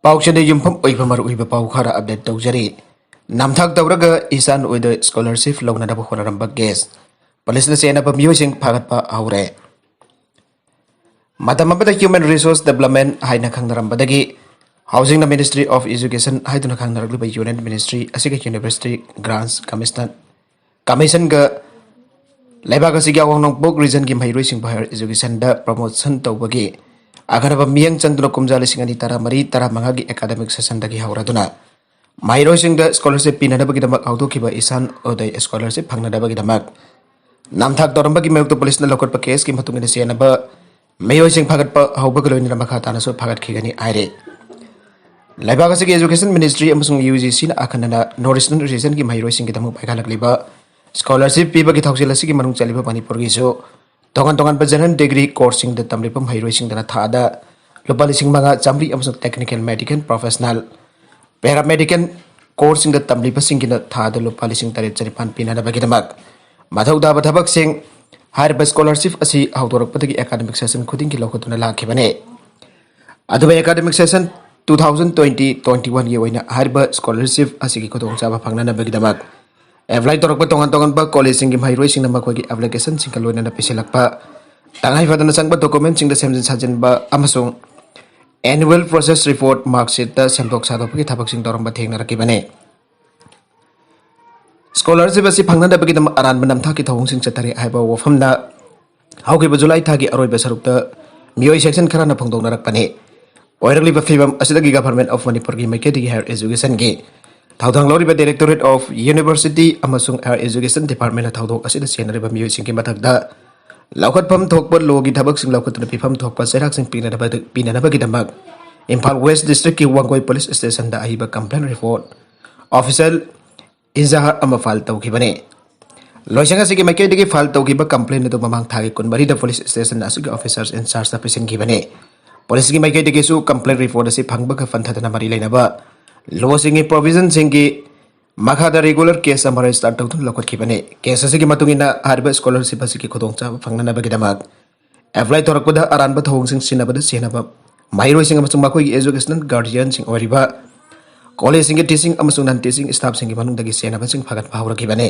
पाउचने युमफम ओइबा मरुइबा पाउ खरा अपडेट तौजरी नामथाक तौरगा इसान ओइदा स्कॉलरशिप लौनदब होनरंबा गेस पुलिसना सेनबा मियोसिंग फागतपा हौरे मतम अबदा ह्यूमन रिसोर्स डेवलपमेंट हाइना खंगनरंबदगी हाउसिंग मिनिस्ट्री ऑफ एजुकेशन हाइदुना खंगनरगलिबा यूनियन मिनिस्ट्री असिगा यूनिवर्सिटी ग्रांट्स कमीशन गा लेबाग असिगा वांगनोंगपोक रीजन की महिरोइसिंग हायर एजुकेशन दा प्रमोशन तौबगी अगरब मियंग चंद्र कुमजा लिसिंग अनि तरा मरी तरा मंगागी एकेडमिक सेशन दगी हौरदुना महिरोइसिंग दा स्कॉलरशिप पिनदबगिदमक आउदोखिबा इसान ओदय स्कॉलरशिप फंगनदबगिदमक नामथाक तौरंबगी मयुक्त पुलिसना लोकटपा केस की मतुंगिन सेनबा मयोइसिंग फागतपा हौबगा लोइना मखा तानासु फागतखिगनी आइरे लेबाग असिगी एजुकेशन मिनिस्ट्री अमसुंग यूजीसी ना अखनना नॉर्थ ईस्टर्न रीजन की महिरोइसिंग गिदमक पाइखालकलिबा स्कॉलरशिप पीबगी थौसिल असिगी मनुंग चलिबा मणिपुर गिसु तोंगन तोंगन जनरल डिग्री कोर्सिंग द तमलिपम महिरोइसिंग दना थादा लुपा लिसिंग मंगा चामरी अमसुंग टेक्निकल मेडिकल प्रोफेशनल पैरामेडिकल कोर्सिंग द तमलिपसिंग गिना थादा लुपा लिसिंग तरेत चरिपान पिनदबगिदमक मथौ दाबा थबकसिंग हाइरबा स्कॉलरशिप असि हौदोरकपदगी एकेडमिक सेशन खुदिंग की लौखतुना लाखिबने अदुबा एकेडमिक सेशन 2020-21 ये ओइना हाइरबा स्कॉलरशिप असि की खुदोंचाबा फंगननबगिदमक एप्लाई तौरप तोंगन तोंगन कॉलेज की महिरोइसिंग मखोगी एप्लीकेशन सिंग लोइना पिसिलकपा तंगाई फदना संग डॉक्यूमेंट सिंग सेमजिन साजिनबा अमसुंग एनुअल प्रोसेस रिपोर्ट मार्कशीट दा सेमदोक सादोपगी थबक सिंग तौरंबा थेंगनरकिबने स्कॉलरशिप असि फंगनदबगिदम अरानबा नमथाकी थौंसिंग चतरे हाइबा वफमदा हौगिबा जुलाई थागी अरोइबा सरुपता मियोइ सेक्शन खराना फंगदोनरकपने ओइरगलिबा फिबम असिदगी गवर्नमेंट ऑफ मणिपुर की मैकेडी हायर एजुकेशन की थाउथांग लौरिबा डायरेक्टोरेट ऑफ यूनिवर्सिटी अमसुंग हायर एजुकेशन डिपार्टमेंट थाउथोक असिदा सेनरिबा मियोइसिंग की मथकदा लौखतफम थोकपा लोगी थबकसिंग लौखतुना पिफम थोकपा चैराकसिंग पिनदबगिदमक इम्फाल वेस्ट डिस्ट्रिक्ट की वांगोई पुलिस स्टेशन दा अहिबा कंप्लेंट रिपोर्ट ऑफिशियल इजहार अमा फाइल तौखिबने लोइसंग असिगी मैकेडी फाइल तौखिबा कंप्लेंट दो ममांग थागी कुनबरीदा पुलिस स्टेशन असिगी ऑफिसर्स इंचार्ज दा पिसिंगिबने पुलिस की मैकेडी सु कंप्लेंट रिपोर्ट असी फंगबगा फंथदना मरी लेनबा लॉ सिंगी प्रोविजन सिंगी मखादा रेगुलर केस अमर रजिस्टर तौदुन लौखतखिबने केस असिगी मतुंगिना हारिबा स्कॉलरशिप असिगी खुदोंचाबा फंगननबगिदमक एप्लाई तौरकपदा अरानबा थौंसिंग सिनबदा सेनबा महिरोइसिंग अमसुंग मखोगी एजुकेशनल गार्डियन सिंग ओरिबा कॉलेज सिंगी टीचिंग अमसुंग नॉन टीचिंग स्टाफ सिंगी मनुंगदगी सेनबा सिंग फगतपा हौरखिबने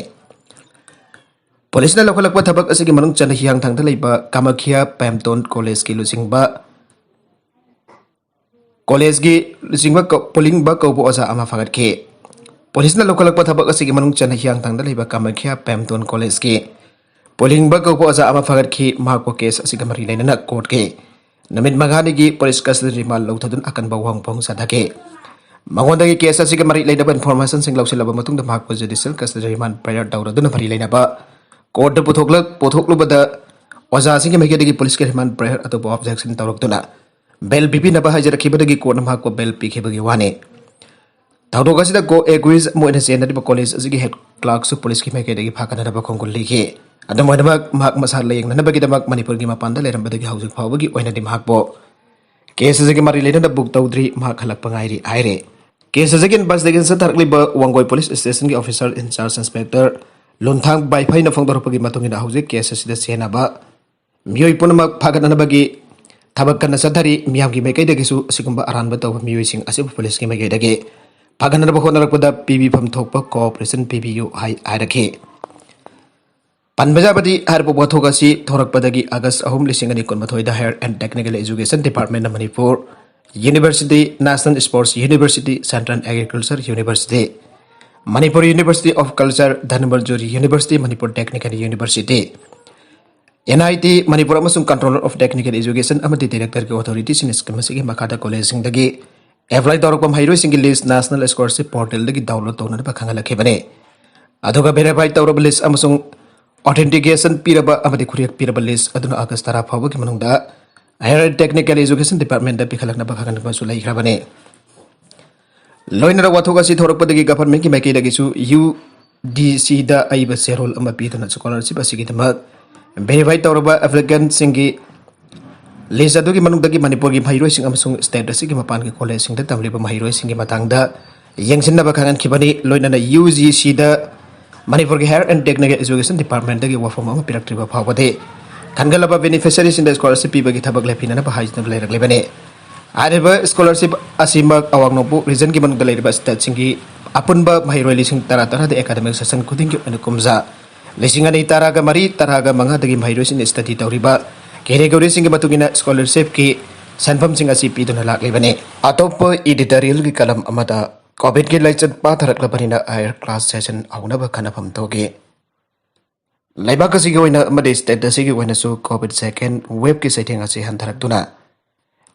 पुलिसना लौखलकपा थबक असिगी मनुंग चन हियांग थांगदा लेबा कामाख्या पैमटोन कॉलेज की लुसिंगबा कॉलेज की लुसिंगबा पोलिंग बा कौबो ओजा अमा फगतखे पुलिसना लौखलकपा थबक असिगी मनुंग चन हियांग थांगदा लेबा कामाख्या पैमटोन कॉलेज की पोलिंग बा कौबो ओजा अमा फगतखे माको केस असिगा मरी लेनना कोर्ट के नमित मगानी पुलिस कस्टडी रिमांड लौथदुन अकनबा वांगपोंग सदाके मंगोंदगी केस असिगा मरी लेनबा इन्फॉर्मेशन सिंग लौसिलबा मतुंगदा माको जुडिशियल कस्टडी रिमांड प्रायर तौरदुना मरी लेनबा कोर्ट पुथोकलुबदा ओजा सिंगी मैकेडी पुलिस के रिमांड प्रायर अतोबा ऑब्जेक्शन तौरकदुना बेल पिपिनबा हाजरखिबदगी कोर्ट माको बेल पिखिबगी वाने थाउदोगसिदा को एग्रीज मोइना सेनदबा कॉलेज असिगी हेड क्लर्क सु पुलिस की मैकेडी फाकनदबा खोंगुल लिखि अदमोदमक माक मसाल लेंगनबगिदमक मणिपुर की मपानदा लेरंबदगी हाउजिंग फावबगी ओइनादि माकबो केस असिगी मरी लेनदा बुक तौद्री माक हलकपा गाइरि आइरे केस असिगी इन्वेस्टिगेशन सथरकलिबा वांगोई पुलिस स्टेशन की ऑफिसर इंचार्ज इंस्पेक्टर लोंथांग बाइफाइना फोंदोरपगी मतुंगिना हाउजिंग केस असिदा सेनबा मियोइ पुनमक फागननबगी थबक कन्ना सथरी मियाम की मैकेदगिसु असिगुंबा अरानबा तौबा मियोइसिंग असिबु पुलिस की मैकेदगी फागननबा होनरकपदा पीबीफम थोकपा कोऑपरेशन पीबीयू हाई आइरखे पनबजाबदी हारबो बोथोगसी थोरकपदगी अगस्त 2023 higher and technical education department Manipur university national sports university central agriculture university Manipur university of culture Dhanamanjuri university Manipur technical university NIT Manipur अमसुंग कंट्रोलर ऑफ टेक्निकल एजुकेशन अमदी डायरेक्टर की अथॉरिटी सिनिस्कमसिगी मखादा कॉलेज सिंगदगी एप्लाई तौरकपम हाइरोइसिंग लिस्ट नेशनल स्कॉलरशिप पोर्टल दगी download तौनबा खंगलखिबने अदुगा verify तौरब list अमसुंग authentication Pirba अमदी खुरियक Pirba list अदुना अगस्त 10 फावबगी मनुंगदा हायर टेक्निकल एजुकेशन डिपार्टमेंट दा पिखलकनबा खंगनबसु लैख्रबने लोइनरा वाथोगसी थोरकपदगी गवर्नमेंट की मैकेदगिसु UDC दा आइबा सेरोल अमा पीदना स्कॉलरशिप असिगिदमक वेरीफाई तौरबा एप्लीकेंट सिंगी लिस्ट अदुगी मनुंगदगी मणिपुर की महिरोइसिंग अमसुंग स्टेट असिगी मपान की कॉलेज सिंगदा तमलिबा महिरोइसिंगी मतंगदा यंगसिनबा खंगनखिबनी लोइनना UGC दा मणिपुर की higher and technical education department दगी वफम अमा पिरक्त्रिबा फावबदे खनगलबा बेनिफिशियरीज इन द स्कॉलरशिप पीबगी थबक लेफिनना हाइजन लेरगलेबने Ariba scholarship asimba awang nopu region ki manung dalai state singi apun ba mahiroi lising tara de academic session kuding ki kumza lising ani taraga mari taraga manga dagi mahiroi sin study tawriba category singi matungina scholarship ki sanfam singa si pi duna lak lebane atop editorial ki kalam amada covid ki laichat pa tharak labanina higher class session auna ba kana pham toge laiba ka sigi oina amade state da sigi oina su covid second wave ki setting asi han tharak duna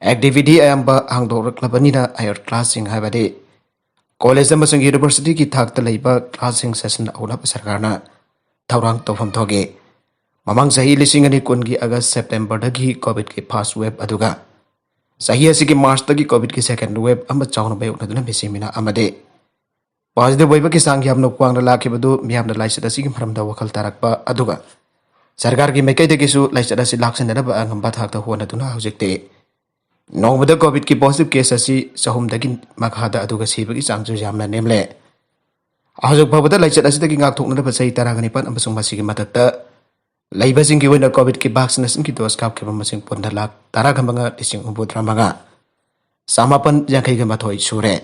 activity ayamba hangdok labanina higher class sing habade college amasung university ki thak ta leiba classing session auna ba sarkarna thaurang tofam thoge mamang sahi lising ani kun gi august september dagi covid ki first wave aduga sahi asigi march dagi covid ki second wave amba chawna bayu na duna misimina amade positive wave ki sang yamno kwang la ki badu miyam na laisa asigi maram da wakal tarakpa aduga sarkar ki mekai de kisu laisa asi laksan na ba angam ba thak ta hona duna hojekte नौबद covid की positive case असी सहमदगी मखादा अदुगा सिबगी चांगजु यामना नेमले आजुक फबदा लाइचत असिदगी गाकथोकना बसै तरागनि पन अमसुंग मसिगी मदकता लाइबसिंग की वैना Covid की वैक्सीनेशन की डोज काप के मसिंग पुन्ना लाख तरागमंगा लिसिंग उबुद्रा मंगा समापन यांखैगा मथोय सुरे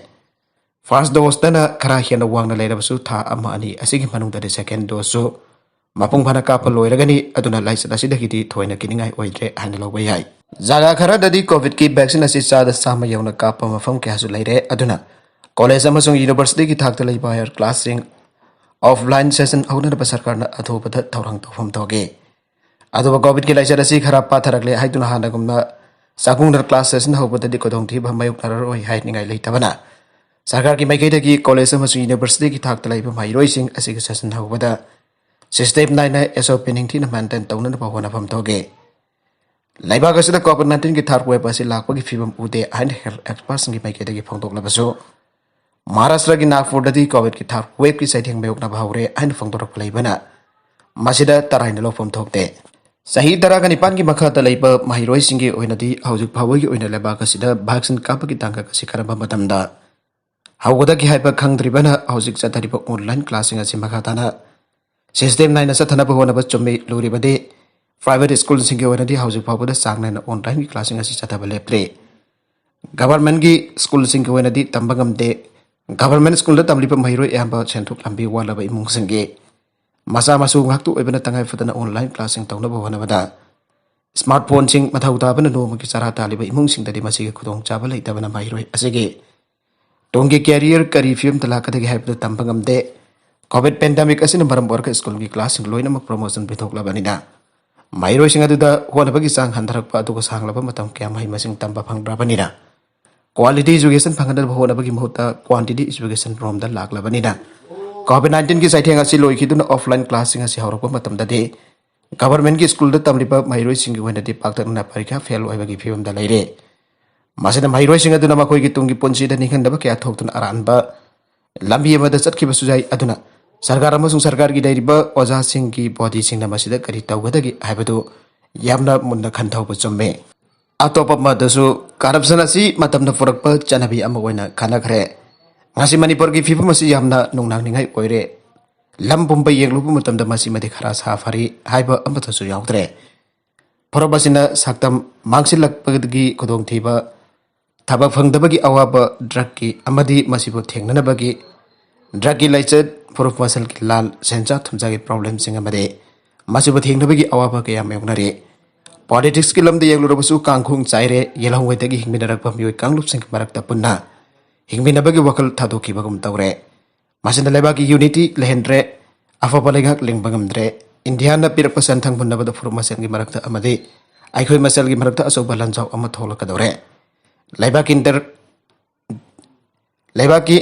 फर्स्ट डोज तना खरा हेना वांगना लेरबसु था अमा अनि असिगी मनुंगदा सेकंड डोज सु मपुंग फना काप लोइरगनि अदुना लाइचत असिदगी थोयना किनिंगाय ओइद्रे हाना लौबा याय जागा खरा ददी कोविड की वैक्सीन असी चादा सामा यौना काप मफम क्यासु लैरे अदुना कॉलेज अमसुंग यूनिवर्सिटी की थाकता लैबा हायर क्लासिंग ऑफलाइन सेशन औना सरकारना अथोबद थौरंग तौफम तोगे अदुबा कोविड की लाइचत असी खरा पाथरकले हाइदुना हानागुमना सागुंडर क्लास सेशन हौबददी कोदोंथि भमायुकनररोय हाइनिंगाय लैतबना सरकार की माइकैदगी कॉलेज अमसुंग यूनिवर्सिटी की थाकता लैबा माइरोइसिंग असिग सेशन हौबदा सिस्टम नाइना एसओपी निंगथिना मेंटेन तौना होनाफम तोगे लाइबाग असिदा कोविड-19 की थर्ड वेव असी लाखपगी फिबम उदे हाइन हेल्थ एक्सपर्ट्स की माइकैदगी फोंदोकलबसु महाराष्ट्र की नागपुरददी कोविड की थर्ड वेव की साइथिंग मेयोकना भावरे हाइन फोंदोरक लैबना मसिदा तराइन लोफम थोकते सही तरह निपान की मखाता लैबा माहिरोइ सिंगी ओइनदी हौजुक फावगी ओइना लाइबाग असिदा वैक्सीन कापगी तांगा कसी करबा मतमदा हौगदगी हाइबा खंगद्रिबना हौजुक चतरिबा ऑनलाइन क्लासिंग असी मखाताना सिस्टम नाइना सथनबा होनबा चुम्मे लुरिबदे प्राइवेट स्कूल सिंगे ओइनदी हौजुक फावदा सांगनाइना ऑनलाइन की क्लासिंग असी चतबा लेप्रे गवर्नमेंट की स्कूल सिंगे ओइनदी तंबगमदे गवर्नमेंट स्कूल तमलिबा महिरो याबा सेंथुक लंबी वालाबा इमुंग सिंगे मसा मसु ngaktu oibana tangai futana online classing tawna bohanabada smartphone sing mathau tabana no maki chara taliba imung sing dadi masigi khudong chaba leitabana mahiroi asige tongge career kari film talakadagi haibda tambangamde covid pandemic asina maram borka school gi classing loina ma promotion bithokla banina mahiroi sing aduda honabagi sang handharakpa aduga sanglaba matam kya mai masing tamba phangra banina quality education phangana honabagi mahutta quantity education from da lakla banina COVID-19 की साइथिंग असी लोइखिदुन offline classing असी हौरप मतमददे government की school तमलिबा माइरोइ सिंग वनदि पाक्तकना परीक्षा fail ओइबगी फिवम दा लैरे मासेना माइरोइ सिंग अदुना मखोइगी तुंगी पुंसीदा निखंदबा क्या थोक्तुन अरानबा लंबी अमदा चटखिबसु जाय अदुना सरकार अमसुंग सरकार की दैरिबा ओजा सिंग की बॉडी सिंग मसिदा करि तौगदगी हाइबदु यामना मुन्ना खनथौब चुम्मे अतोप मदसु करप्शन असी मतमना फुरकपा चनबी अमा ओइना खनखरे ngasi manipur ki fifa masi yamna nungnang ningai oire lam pumpai yenglubu matamda masi madi khara safari haiba amata su yaudre porobasina saktam mangsilak pagdagi kodong thiba thaba phangdabagi awaba drug ki amadi masibo thengnana bagi drug ki laichet porop masal ki lal sencha thumjagi problem singa made masibo thengnabagi awaba ke yam yognare politics ki lamde yenglubu kangkhung chaire yelhongwai dagi hingminarak pamyoi kanglup sing marakta punna हिंगमिनबगी वकल थादोखिबगम तौरे मासिना लेबाकी unity लेहेंद्रे अफबा लेगाक लिंगबगमद्रे इंडिया न पिरप संथंग बुनबद फुरु मसेल गी मरकता अमदे आइखोय मसेल गी मरकता असोबा लंजाव अम थोलकदौरे लेबाकी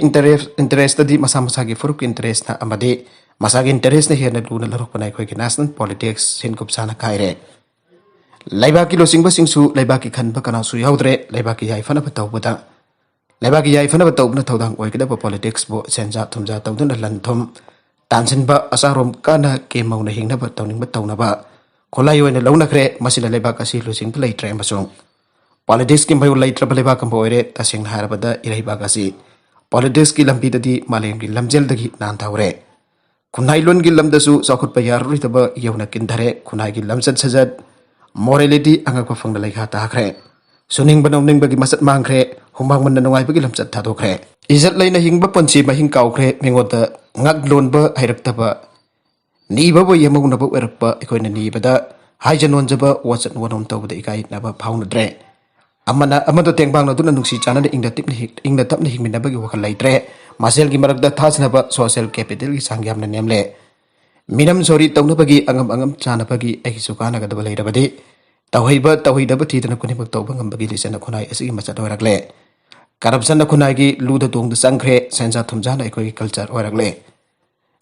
इंटरेस्ट दी मसा मसा गी फुरु इंटरेस्ट ना अमदे मसा गी इंटरेस्ट ने हेन लुना लरकपना आइखोय गी नेशनल पॉलिटिक्स सिनकुप साना कायरे लेबाकी लोसिंगबा सिंगसु लेबाकी खनबा कनासु याउद्रे लेबाकी याइफना बतौबदा लेबाकी याइफनब तौबना थौदांग ओइगदब पॉलिटिक्स बो सेंजा थुमजा तौदुना लनथुम तानसिनबा असारोम काना के मौना हिंगनब तौनिंगबा तौनबा खोलाई ओइना लौनखरे मसिना लेबाक असि लुसिंग लैत्रे अमसुंग पॉलिटिक्स की मयु लैत्रब लेबाक ओइरे तसिंग हारबदा इरैबाक असि पॉलिटिक्स की लंबीददी मालेम की लमजेलदगी नांथौरे खुनाई लोन की लमदसु चौखुटपा यारुरितब यौना किनधरे खुनाई की लमचत सजत मोरालिटी अंगक फंगदा लैखा ताखरे सुनिंग बनौनिंग बगी मसत मांगख्रे हुमांग मन नुंगाई बगी लमचत थादोख्रे इज्जत लेना हिंगब पंची महिंग काउख्रे मिंगोत ngak lonba hairaktaba niba bo yamugna bo erpa ikoina nibada haijanon jaba watchat wonom tawda ikai naba phaunadre amana amado tengbang na duna nungsi chana de ingda tapni hingmina bagi wakal laitre masel gi marakda thasnaba social capital gi sangyamna nemle minam sori tawna bagi angam chana bagi eki sukana gadaba leirabadi tawhiba thidana kunibak tawba ngam bagi lisana khunai asigi macha dorakle corruption na khunai gi luda tong da sangkhre sensa thumjana ikoi culture orakle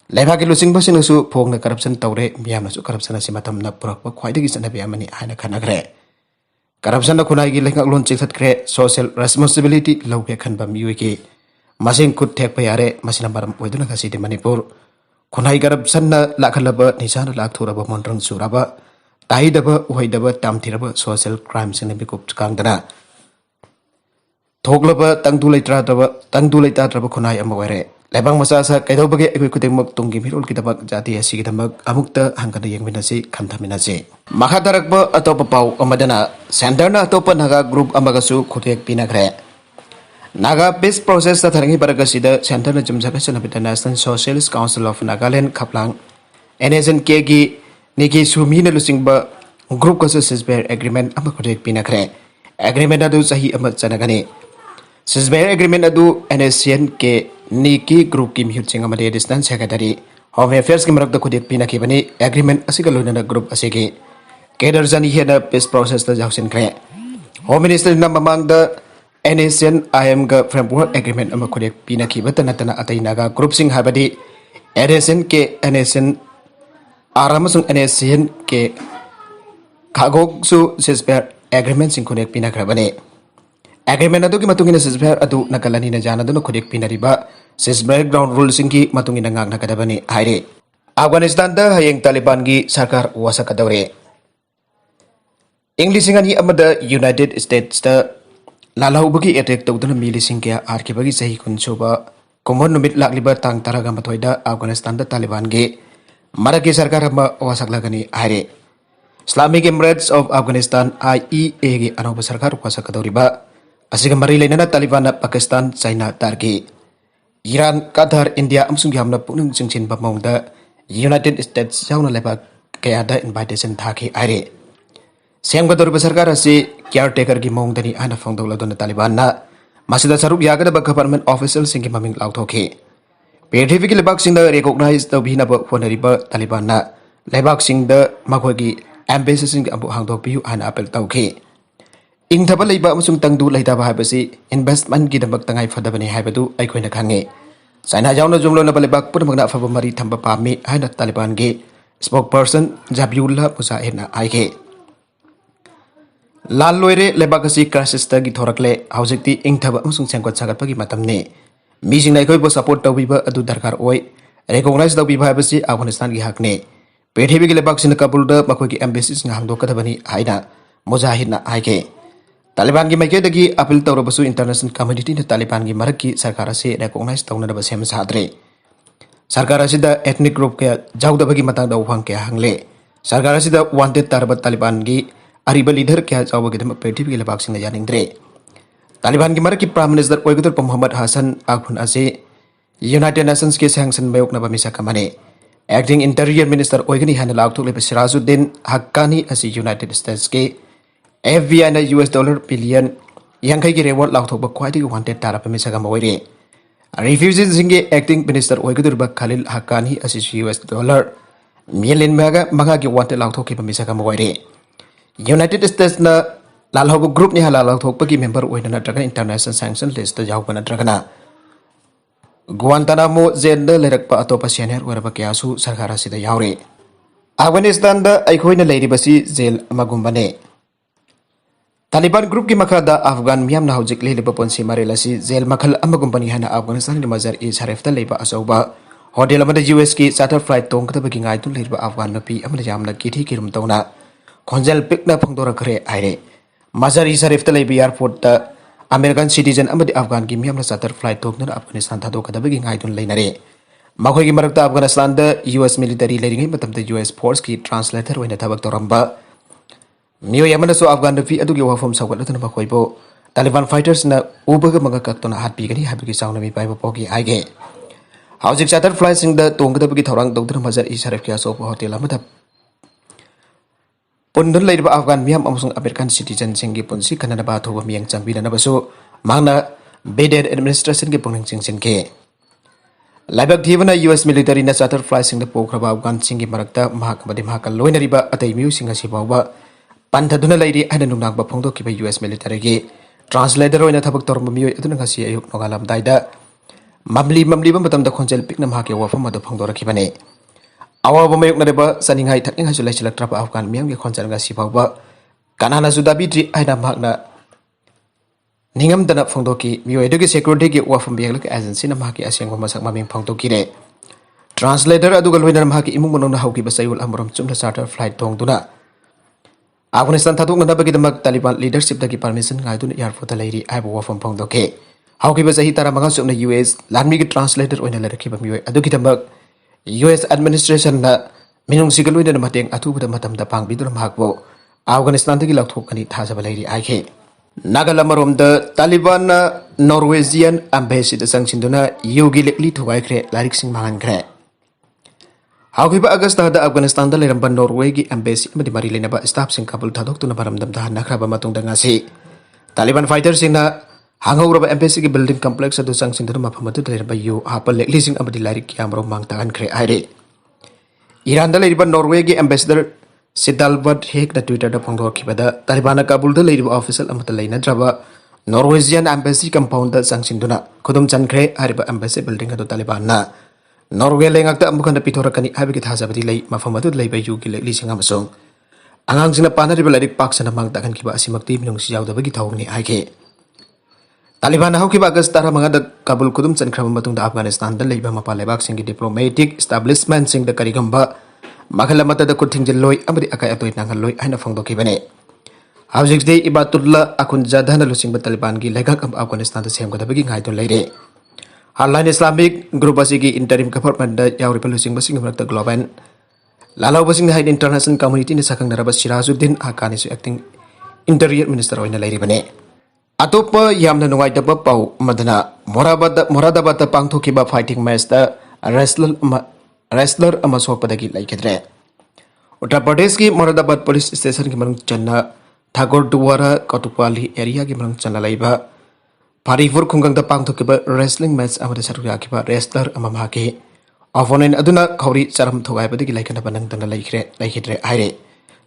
लेभा के लुसिंग बसिनसु फोंगना corruption तौरे मियामनसु corruption असि मतमना पुरकप ख्वाइदगी सनबे अमनि आइना खनग्रे corruption खुनाइगी लेखक loan चिखतख्रे social responsibility लौगे खनबा मियुइगी मसिंग खुद थेकप यारे मसिना मरम ओइदुना गसिदि Manipur खुनाइ corruption न लाखलब निशान लाखथुरब मोनरंग सुरब ताइदब उहैदब तामथिरब social crime सिंग बिकुप कांगदना थोगलब तंगदु लेताद्रब खुनाइ अम ओइरे लेबांग मसासा कैदौबगे एकोइ खुदेमक तुंगी मिरोल किदमक जाति असिगिदमक अमुक्ता हंगदा यंगमिनसि खंथमिनसि मखादरकब अतोप पाउ अमदना सेंटरना अतोप नागा ग्रुप अमगसु खुदेक पिनग्रे नागा पीस प्रोसेस ता थरंगी बरगसिदा सेंटरना जुमजगसन बिद national socialist council of Nagaland Khaplang NSNK गी निकी सुमीना लुसिंगबा ग्रुप कसु सिसबेर एग्रीमेंट अम खुदेक पिनग्रे एग्रीमेंट अदु सही अम चनगने सिसबेर एग्रीमेंट अदु एनएसएन के नीकी ग्रुप की मिहुचिंग अमदे एडिशनल सेक्रेटरी होम अफेयर्स की मरक खुदेक पिनखिबनी एग्रीमेंट असिगा लोनना ग्रुप असिगे केडर जनी हेना पीस प्रोसेस ता जाउसिनख्रे होम मिनिस्टर न ममांग द एनएसएन आईएम गा फ्रेमवर्क एग्रीमेंट अम खुदेक पिनखिबत नतना अतै नागा ग्रुप सिंग हाबदी एनएसएन आरामसुंग एनएसएन के खागोगसु सिसबेर एग्रीमेंट सिंग खुदेक पिनख्रबने एग्रीमेंट अदु की मतुंगिना सिसबेर अदु नकलनी न जानदुन खुदेक पिनरिबा सिसबेर ग्राउंड रूल सिंग की मतुंगिना ngakna kadabani haire अफगानिस्तान दा हयेंग तालिबान की सरकार वासकदौरे इंग्लिशिंग अनि अमदा यूनाइटेड स्टेट्स दा लालहौबगी अटैक तौदुन मिलिसिंग के आरकेबगी सही कुनसुबा कुमन नुमित लाक्लिबा तांग तरागा मथोइदा अफगानिस्तान दा तालिबान के मरकी सरकार अमा वासकलगनी हाइरे Islamic emirates of Afghanistan IEA की अनौब सरकार वासकदौरिबा असिगा मरी लेना Taliban Pakistan China Turkey Iran Qatar India अमसुंग यामना पुनिंग चिंचिन बमौंदा यूनाइटेड स्टेट्स यावना लेबा कयादा इनविटेशन थाखी आइरे सेंगबदौरिबा सरकार असि केयरटेकर की मौंदनी आना फोंदौलदुन तालिबान ना मसिदा सरुक यागदबा गवर्नमेंट ऑफिशियल सिंग की ममिंग लाउथोखे पृथ्वी की लेबाक सिंग रिकॉग्नाइज तौबिनबा होनरिबा तालिबान ना लेबाक सिंग मखोगी एम्बेसी सिंग अबु हांदोकपियु आना अपील तौखे इंथबा लेबा अमसुंग तंगदु लेताबा हाबसि इन्वेस्टमेंट की दमक तंगाई फदबने हाबदु अइखोइना खांगे चाइना जावना जुमलोना बलेबाक पुरमगना अफबा मरी थंबा पामी हाइना तालिबान के स्पोक पर्सन जाबिउल्ला मुजाहिदना आइखे लाल लोइरे लेबाक असि क्राइसिस तगी थोरकले हौजिकति इंथबा अमसुंग सेंकोट सागतपगी मतमने मीसिंगना अइखोइबो सपोर्ट तौबिबा अदु दरकार ओइ रिकॉग्नाइज तौबिबा हाबसि अफगानिस्तान की हकने पृथ्वी की लेबाक सिन काबुलदा मखोइगी एम्बेसीस हांगदोकदबनी हाइना मुजाहिदना आइखे तालिबान की माइकेदगी अपील तौरबसु इंटरनेशनल कम्युनिटी ने तालिबान की मरक की सरकार से रिकॉग्नाइज तौनदब सेम साद्रे सरकार असिदा एथनिक ग्रुप के जाउदबगी मतंग दौफांग के हंगले सरकार असिदा वांटेड तारब तालिबान की अरिबा लीडर के जाउबगी पृथ्वी की लेबाक सिंग यानिंद्रे तालिबान की मरक की प्राइम मिनिस्टर ओइगदुर मोहम्मद हसन आखुन असे यूनाइटेड नेशंस के सैंक्शन मयोकनब मिसक मने एक्टिंग इंटीरियर मिनिस्टर ओइगनी हाना लाउथुलेब सिराजुद्दीन हक्कानी असे यूनाइटेड स्टेट्स के FBI na US dollar billion yankai ki reward lauthoba khwaidi wanted tarap misaga moire refugees singe acting minister oigudurba Khalil Haqqani asi US dollar million maga ki wanted lauthoki misaga moire United States na lalhobo group ni halal lauthokpa ki member oina na traga international sanction list ta jawba na traga na Guantanamo jail da lerakpa atopa senior waraba kyasu sarkar asida yaure Afghanistan da aikhoina leiribasi jail amagumbane Taliban group की मखादा अफगान मियाम ना हौजिक लेलिबा पोंसी मारेलासी jail मखल अमगुंबनी हाना अफगानिस्तान की मजार ई शरीफता लेबा असौबा hotel अमदा US की charter flight तोंगदबगी गाइतु लेरिबा Afghan नपी अमदा यामना किथि किरुम तौना खोंजल पिकना फंगदोरखरे आइरे मजार ई शरीफता लेबा airport ता अमेरिकन सिटीजन अमदी अफगान की मियाम ना चार्टर फ्लाइट तोंगना अफगानिस्तान थादोकदबगी गाइतु लेनरे मखोई की मरकता अफगानिस्तान दा US मिलिटरी लेरिंगै मतमदा US फोर्स की translator ओइना थबक Toramba Miyo Yamanaso Afghan Nupi Adugi Wafum Sawatan Makoibo, Taliban fighters na Ubaga Magakatona Hatbigani Habiki Soundami Bible Pogi Aige. Housing charter flights in the Tonga Torang Dr. Mazar Isaref Kiaso Hotel Amata Pundun Lady Afghan Miam Amsung American citizen Singi Punsi Kanaba to Miang Chambina Nabaso, Mana Beded administration Gippon Sinke. Labak Tivana US military na charter flights in the Pokraba Afghan Singi Marakta Mahakamadim Haka Loinariba at a musing as Sibawa. Pantaduna lady and Nunang Bapondo keep a US military translator in a tabak tormio Dunasi Ayuk Nogalam Daida Mamli Batam the Conjel Pignam Haki from the Pondora Kibane. Our Bomayuk Nareba, sending high taking as a trap Afghan Miang Conjel Gasipa Kanana Sudabitri Aida Magna Ningam Dana Fondoki, Mio Eduki security or from Bialik as in Cinemaki as young Masak Maming Pondokire. Translator Adugal Winam Haki Imumono Hauki Basayul Amram Chum the charter flight Tong Duna. Afghanistan Tatung and Nabagidamak Taliban leadership the permission I do air for the lady I will from Pondoke. How give us a hitara magas on the US, land me get translated when a letter keep a mue, Adukitabak, US administration, Minung Sigalu and Matang Atu with the Matam the Pang Bidram Hakbo, Afghanistan the Gilak and it has a lady I. Nagalamarum the Taliban Norwegian ambassador Sanchenduna, Yogi Likely to Waikre, like Sing Mahankre. How give Augusta the Afghanistan the Leramba Norwegi embassy Marilina stops in Kabul Tadok to Nabaram Dam Nakraba Matung Dangasi. Taliban fighters in a hangover embassy building complex at the sanction to Mapamatu by you, Hapa leasing about the Lyric Yamro Mangta and Kre Ire. Iran the Leramba Norwegi ambassador Sidalbert Hake the Twitter upon Gorkibada, Talibana Kabul the lady officer Amatalina Draba, Norwegian embassy compound the sanction Duna, Kudum Chankre, Hariba embassy building at the Taliban. Norway Langakta Amukanda Pitorakani Habit Hazabati Lay, Mafamatu Lay by Yuki leasing Amazon. Angang in a panaribalaric parks and among Takan Kiba Simakti Nungsia the Vigitoni Ike. Taliban Hokibagas Taramanga Kabul Kudums and Kramatung Afghanistan, the Labor Mapalebak sing diplomatic establishment sing the Karigamba, Makalamata the Kuting Loy, Amri Akayato Nangaloi, and a Fondo Kibane. Housing Day Ibatullah Akunjadana losing the Taliban Gilagak of Afghanistan the same with the beginning Haitu Lady. Hardline Islamic Group Basigi interim government that Yaw Revolution Basing of the Globan. Lala Basing the international community in the second Narabas Shirazuddin Akanis acting interior minister in the Lady Bane. Atopa Yamna White Pau Madana Moradabata Pangtokiba fighting master wrestler Amasopadagi like a dre. Uttar Pradesh Moradabad police station Gimang Channa Tagore Duwara Kotupali area Gimang Channa Laiba. Parifur Kungang the Pangtokiba wrestling match Amada Saruyakiba wrestler Amamaki. Often Aduna Kauri Saram Toabadi like an abandoned like it Ire.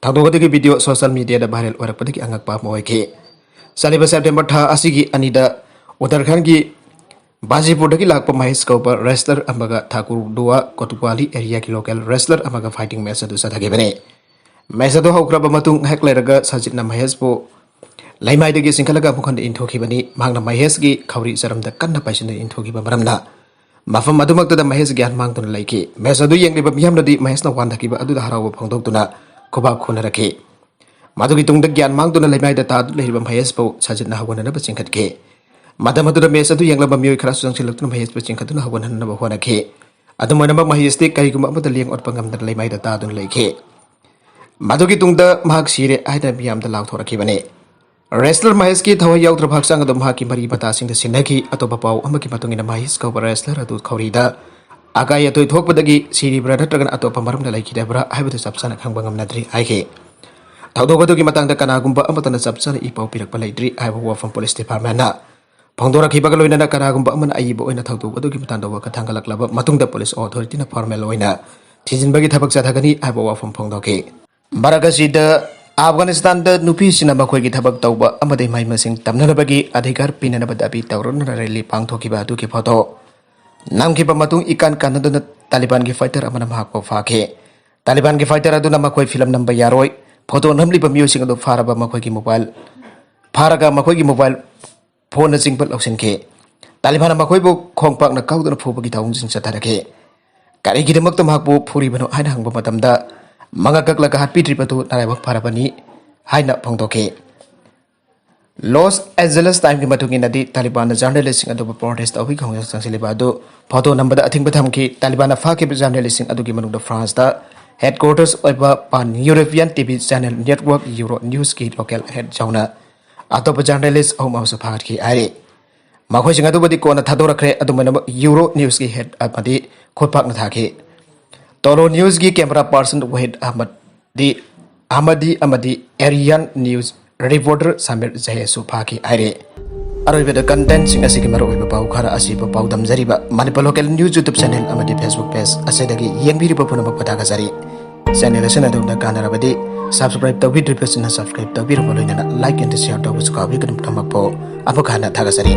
Tadogadi video social media the barrel or a Padiki Angakpa Moeke. Saliba September Tha Asigi Anida Udarkangi Baji Pudaki Lakpa Mahiskopa wrestler Amaga Thakur Dua Kotupali area local wrestler Amaga fighting Mesadu Satagibene. Mesado Hokraba Matung Heklerga Sajitna Mahespo. Laimai the Gising Kalaga Mukan in Tokibani, Magna Mahesgi, Kauri Saram the Kanda Passion in Tokiba Maramna. Mafam Madumak to the Mahesgi and Mangton Lake. Mesadu Yang Yamna di Mahesna Wandakiba Adu the Harawa Pondotuna, Koba Kunarake. Madukitung the Gian Mangton Laimai the Tad Labam Mahespo, Sajina Hawan and Basinkat. Madame to the Mesadu Yang Labamu Krasun Silutun Mahespo Chinkatuna Hawan and Nabawanake. Adamanama Mahestic Karikuma the Ling or Pangam the Laimai the Tadun Lake. Madukitung the Mahak Sire, I the Biam the Lautorakibane. Wrestler Maheski Tawa Yautra Paksang the Mahaki Mari Batasing the Sinaki, Atopao, Amakipatung in the Mahisko wrestler Adu Korida. Agaya to talk with the Gi, Siri Brother Dragon Atopamarum the Lake Debra, I would subsana Kambangam Nadri, Ike. Taudoki Matang the Kanagumba, Amatan the Subsana Ipo Pirak Paladri, I will from Police Department. Pondora Kibagalo in the Kanagumba, Aibo in a Taudu, Matanda Wakatanga Club, Matung the Police Authority in a Parmeloina. Tizinbagi Tabaksatagani, I will from Pondoke. Baragasi the Afghanistan the Nupis in a Makwagi Tabak Tauba, Amade Maimasing, Tamnabagi, Adhikar Pinanabadabi, Tauron, Rally Pangtokiba, Dukipoto. Namkipa Matung Ikan Kanada Taliban fighter Amanamako Fake. Taliban fighter Aduna Makoi film number Yaroi, Poto Namli music of the Faraba Makwagi mobile. Paraga Makwagi mobile, Pona Simple Oxen K. Taliban Makoibo, Kongpak Nakau the Pobaki Towns in Satarake. Kariki the Moktamako, Puribano, Hanang Matamda. Mangakak like a happy trip to Narabak Parabani, Haina Pongtoke. Los Angeles time Kimatung in the Taliban journalist and the protest of Wikong Silibado, Poto number the Ating Batamki, Taliban Faki journalist and Adugiman of France, headquarters oiba pan European TV channel network Euro News ki local head jauna atop journalist home house phat ki ari makhoi singa du badi kona thadora khre adumana Euro News ki head apadi khotpak na thaki Tolo News ki camera person Wahid Ahmadi amadi Arian News reporter Samir Jayesu phaki ari Aroibeda content sing asigi maro oiba pau khara asiba pau damjariba Manipur local news YouTube channel amadi Facebook page asedagi yengbiriba punamak pataga jari channel asena dawna kanarabadi subscribe tawbi dripesina subscribe tawbi ro loina like and share tawbu skabi kadum tamakpo apakana thaga jari